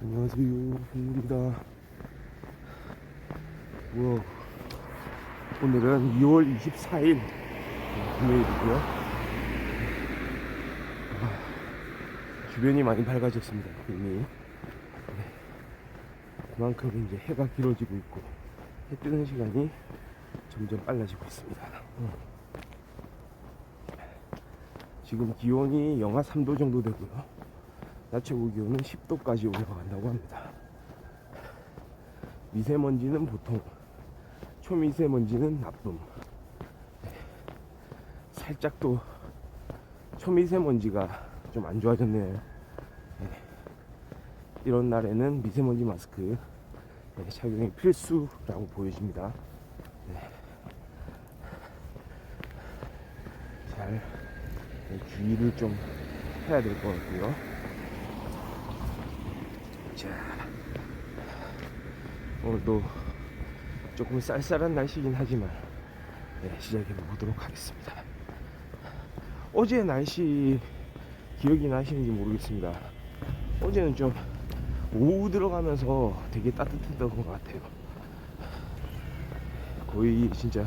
안녕하세요, 홍입니다. 뭐 오늘은 2월 24일 금요일이고요. 주변이 많이 밝아졌습니다. 이미 그만큼 이제 해가 길어지고 있고 해 뜨는 시간이 점점 빨라지고 있습니다. 지금 기온이 영하 3도 정도 되고요. 낮 최고 기온은 10도까지 올라간다고 합니다. 미세먼지는 보통, 초미세먼지는 나쁨. 살짝 또 초미세먼지가 좀 안 좋아졌네요. 이런 날에는 미세먼지 마스크 착용이 필수라고 보여집니다. 잘 주의를 좀 해야 될 것 같고요. 자, 오늘도 조금 쌀쌀한 날씨긴 하지만 시작해 보도록 하겠습니다. 어제 날씨 기억이 나시는지 모르겠습니다. 어제는 좀 오후 들어가면서 되게 따뜻했던 것 같아요. 거의 진짜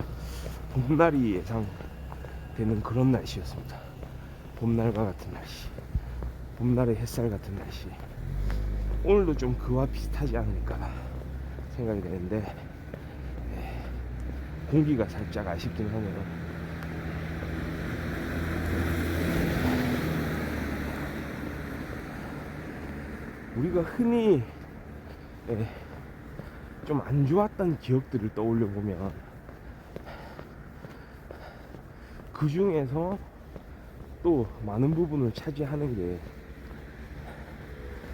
봄날이 예상되는 그런 날씨였습니다. 봄날과 같은 날씨, 봄날의 햇살 같은 날씨. 오늘도 좀 그와 비슷하지 않을까 생각이 되는데 공기가 살짝 아쉽긴 하네요. 우리가 흔히 좀 안 좋았던 기억들을 떠올려 보면 그 중에서 또 많은 부분을 차지하는 게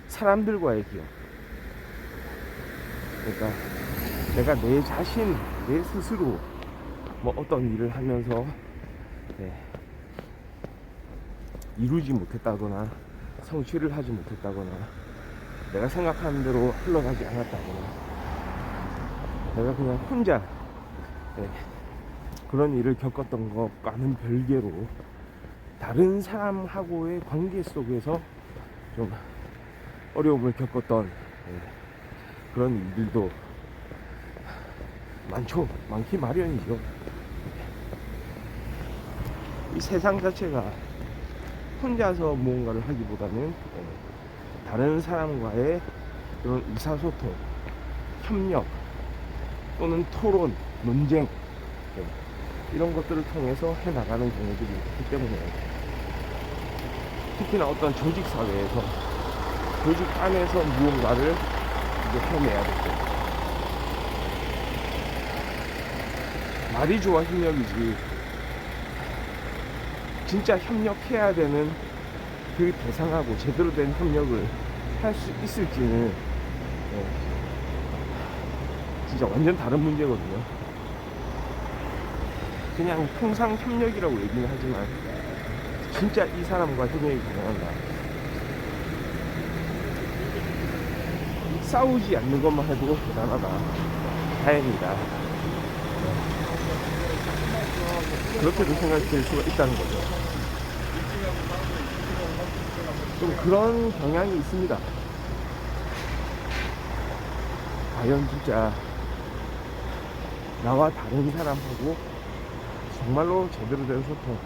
사람들과의 기억. 그러니까 내가 내 자신, 내 스스로 뭐 어떤 일을 하면서 이루지 못했다거나 성취를 하지 못했다거나 내가 생각하는 대로 흘러가지 않았다거나 내가 그냥 혼자 그런 일을 겪었던 것과는 별개로 다른 사람하고의 관계 속에서 좀 어려움을 겪었던 그런 일들도 많기 마련이죠. 이 세상 자체가 혼자서 무언가를 하기보다는 다른 사람과의 그런 의사소통, 협력 또는 토론, 논쟁 이런 것들을 통해서 해나가는 경우들이 있기 때문에 특히나 어떤 조직 사회에서 조직 안에서 무언가를 이제 해내야 되고 말이 좋아 협력이지 진짜 협력해야 되는 그 대상하고 제대로 된 협력을 할 수 있을지는 진짜 완전 다른 문제거든요. 그냥 통상 협력이라고 얘기는 하지만 진짜 이 사람과 협력이 가능한가? 싸우지 않는 것만 해도 대단하다, 다행이다, 그렇게도 생각될 수가 있다는 거죠. 좀 그런 경향이 있습니다. 과연 진짜 나와 다른 사람하고 정말로 제대로 된 소통,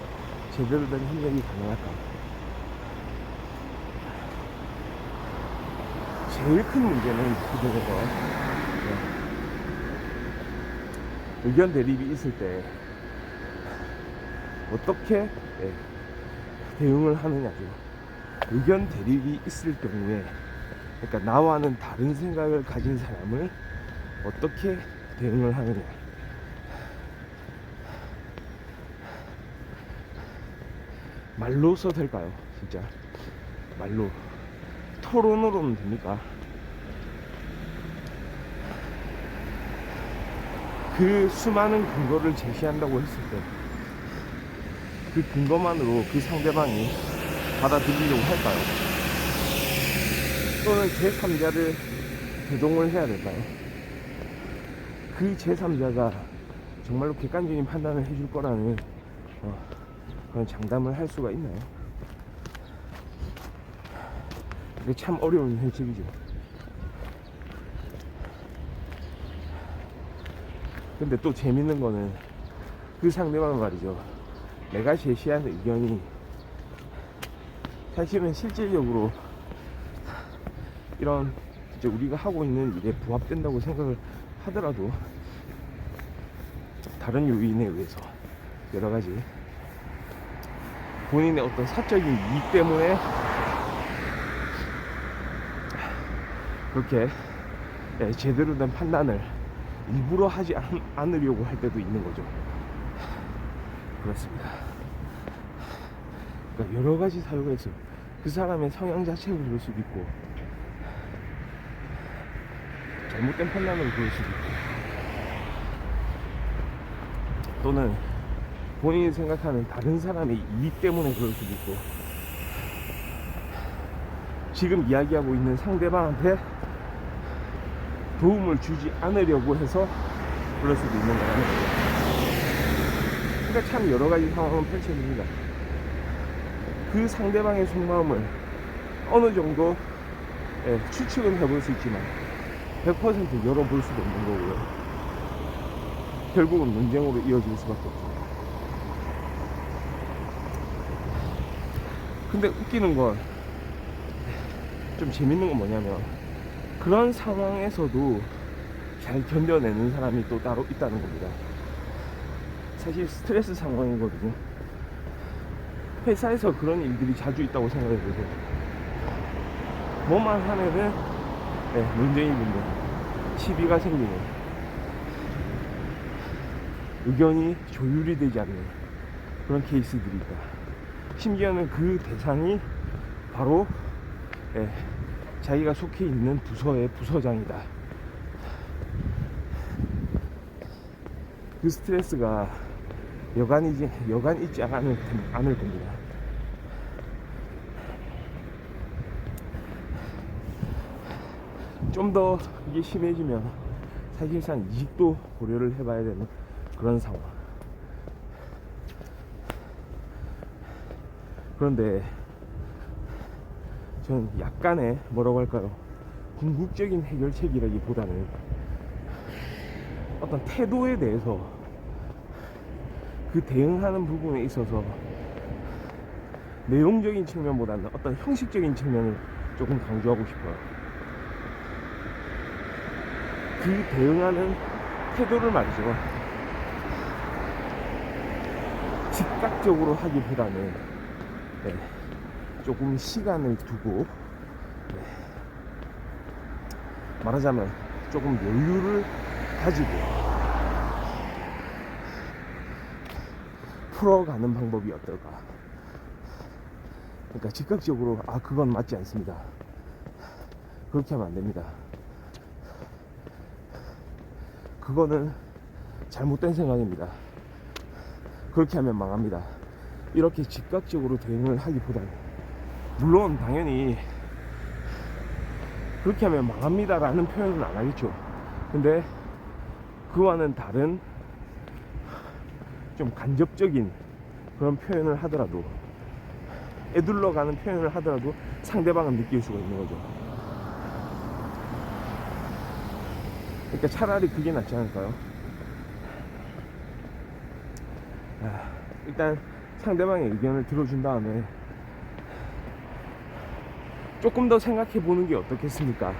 제대로 된 협력이 가능할까? 제일 큰 문제는 그중에서 의견 대립이 있을 때 어떻게 대응을 하느냐죠. 의견 대립이 있을 경우에, 그러니까 나와는 다른 생각을 가진 사람을 어떻게 대응을 하느냐. 말로써 될까요? 진짜 말로, 토론으로는 됩니까? 그 수많은 근거를 제시한다고 했을 때 그 근거만으로 그 상대방이 받아들이려고 할까요? 또는 제3자를 대동을 해야 될까요? 그 제3자가 정말로 객관적인 판단을 해줄 거라는 그런 장담을 할 수가 있나요? 이게 참 어려운 현실이죠. 근데 또 재밌는 거는 그 상대방은 말이죠, 내가 제시한 의견이 사실은 실질적으로 이런 이제 우리가 하고 있는 일에 부합된다고 생각을 하더라도 다른 요인에 의해서 여러 가지 본인의 어떤 사적인 이익 때문에 그렇게 제대로 된 판단을 일부러 하지 않으려고 할 때도 있는 거죠. 그렇습니다. 그러니까 여러 가지 사유가 있어요. 그 사람의 성향 자체가 그럴 수도 있고, 잘못된 판단으로 그럴 수도 있고, 또는 본인이 생각하는 다른 사람의 이익 때문에 그럴 수도 있고, 지금 이야기하고 있는 상대방한테 도움을 주지 않으려고 해서 그럴 수도 있는 거라는 거죠. 그러니까 참 여러 가지 상황은 펼쳐집니다. 그 상대방의 속마음을 어느 정도 추측은 해볼 수 있지만 100% 열어볼 수도 없는 거고요. 결국은 논쟁으로 이어질 수밖에 없죠. 근데 웃기는 건, 좀 재밌는 건 뭐냐면, 그런 상황에서도 잘 견뎌내는 사람이 또 따로 있다는 겁니다. 사실 스트레스 상황이거든요. 회사에서 그런 일들이 자주 있다고 생각해보세요. 뭐만 하면은 논쟁이 붙는, 시비가 생기는, 의견이 조율이 되지 않는 그런 케이스들이 있다. 심지어는 그 대상이 바로 자기가 속해 있는 부서의 부서장이다. 그 스트레스가 여간 있지 않을 겁니다. 좀 더 이게 심해지면 사실상 이직도 고려를 해봐야 되는 그런 상황. 그런데 저는 약간의 뭐라고 할까요, 궁극적인 해결책이라기보다는 어떤 태도에 대해서, 그 대응하는 부분에 있어서 내용적인 측면보다는 어떤 형식적인 측면을 조금 강조하고 싶어요. 그 대응하는 태도를 말이죠, 즉각적으로 하기보다는 조금 시간을 두고, 말하자면 조금 여유를 가지고 풀어가는 방법이 어떨까. 그러니까 즉각적으로 그건 맞지 않습니다, 그렇게 하면 안 됩니다, 그거는 잘못된 생각입니다, 그렇게 하면 망합니다, 이렇게 즉각적으로 대응을 하기보다는, 물론 당연히 그렇게 하면 망합니다 라는 표현은 안 하겠죠. 근데 그와는 다른 좀 간접적인 그런 표현을 하더라도, 애둘러 가는 표현을 하더라도 상대방은 느낄 수가 있는 거죠. 그러니까 차라리 그게 낫지 않을까요? 일단 상대방의 의견을 들어준 다음에 조금 더 생각해 보는 게 어떻겠습니까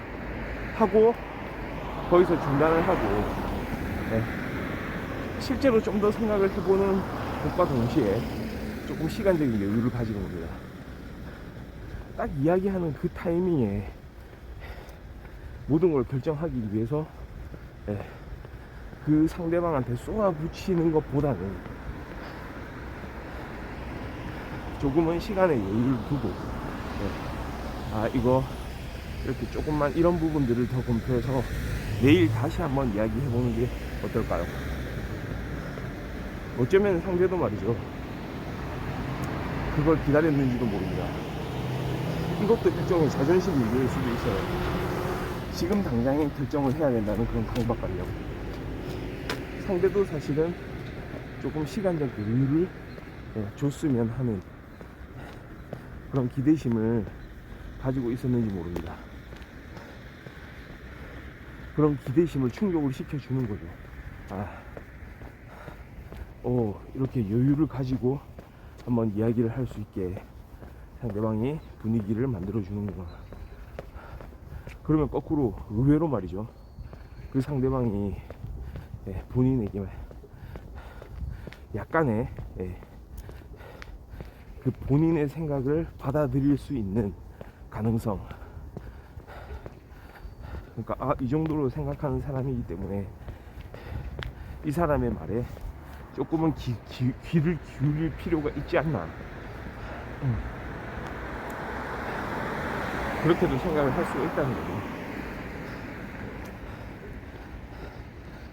하고 거기서 중단을 하고, 실제로 좀 더 생각을 해보는 것과 동시에 조금 시간적인 여유를 가지는 겁니다. 딱 이야기하는 그 타이밍에 모든 걸 결정하기 위해서 그 상대방한테 쏘아붙이는 것보다는 조금은 시간의 여유를 두고, 이거 이렇게 조금만 이런 부분들을 더 검토해서 내일 다시 한번 이야기해보는 게 어떨까요? 어쩌면 상대도 말이죠, 그걸 기다렸는지도 모릅니다. 이것도 일종의 자존심 문제일 수도 있어요. 지금 당장에 결정을 해야 된다는 그런 강박관념. 상대도 사실은 조금 시간적 여유를 줬으면 하는 그런 기대심을 가지고 있었는지 모릅니다. 그런 기대심을 충족을 시켜주는 거죠. 이렇게 여유를 가지고 한번 이야기를 할 수 있게 상대방이 분위기를 만들어 주는구나. 그러면 거꾸로 의외로 말이죠, 그 상대방이 본인에게 약간의 그 본인의 생각을 받아들일 수 있는 가능성, 그러니까 이 정도로 생각하는 사람이기 때문에 이 사람의 말에 조금은 귀를 기울일 필요가 있지 않나, 그렇게도 생각을 할 수가 있다는 거죠.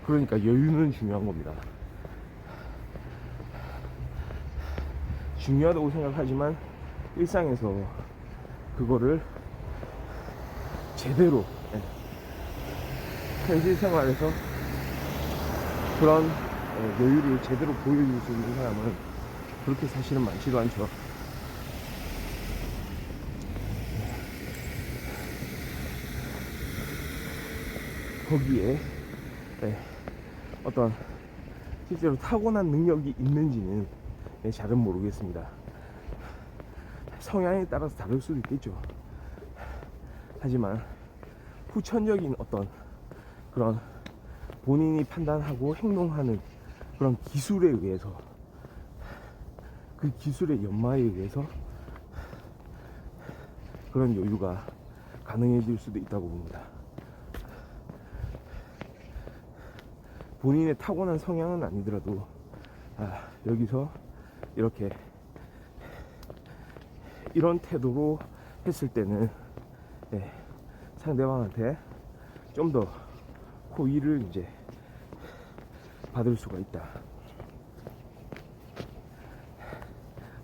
그러니까 여유는 중요한 겁니다. 중요하다고 생각하지만 일상에서 그거를 제대로 현실 생활에서 그런 여유를 제대로 보여줄 수 있는 사람은 그렇게 사실은 많지도 않죠. 거기에 어떤 실제로 타고난 능력이 있는지는 잘은 모르겠습니다. 성향에 따라서 다를 수도 있겠죠. 하지만 후천적인 어떤 그런 본인이 판단하고 행동하는 그런 기술에 의해서, 그 기술의 연마에 의해서 그런 여유가 가능해질 수도 있다고 봅니다. 본인의 타고난 성향은 아니더라도 여기서 이렇게 이런 태도로 했을 때는 상대방한테 좀 더 호의를 이제 받을 수가 있다.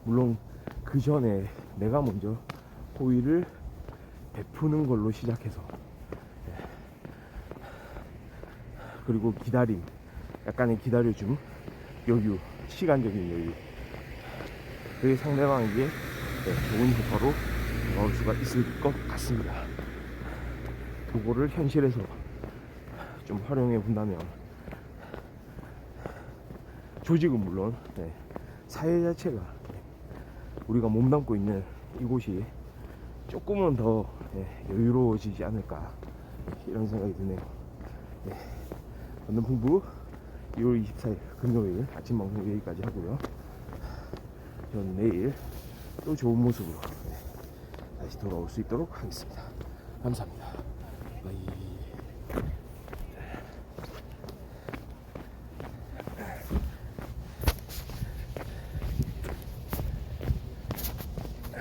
물론 그 전에 내가 먼저 호의를 베푸는 걸로 시작해서, 그리고 기다림, 약간의 기다려줌, 여유, 시간적인 여유, 그게 상대방에게 좋은 효과로 나올 수가 있을 것 같습니다. 그거를 현실에서 좀 활용해 본다면, 조직은 물론 사회 자체가, 우리가 몸담고 있는 이곳이 조금은 더 여유로워지지 않을까, 이런 생각이 드네요. 건너풍부 2월 24일 금요일 아침 방송 여기까지 하고요. 저는 내일 또 좋은 모습으로 다시 돌아올 수 있도록 하겠습니다. 감사합니다.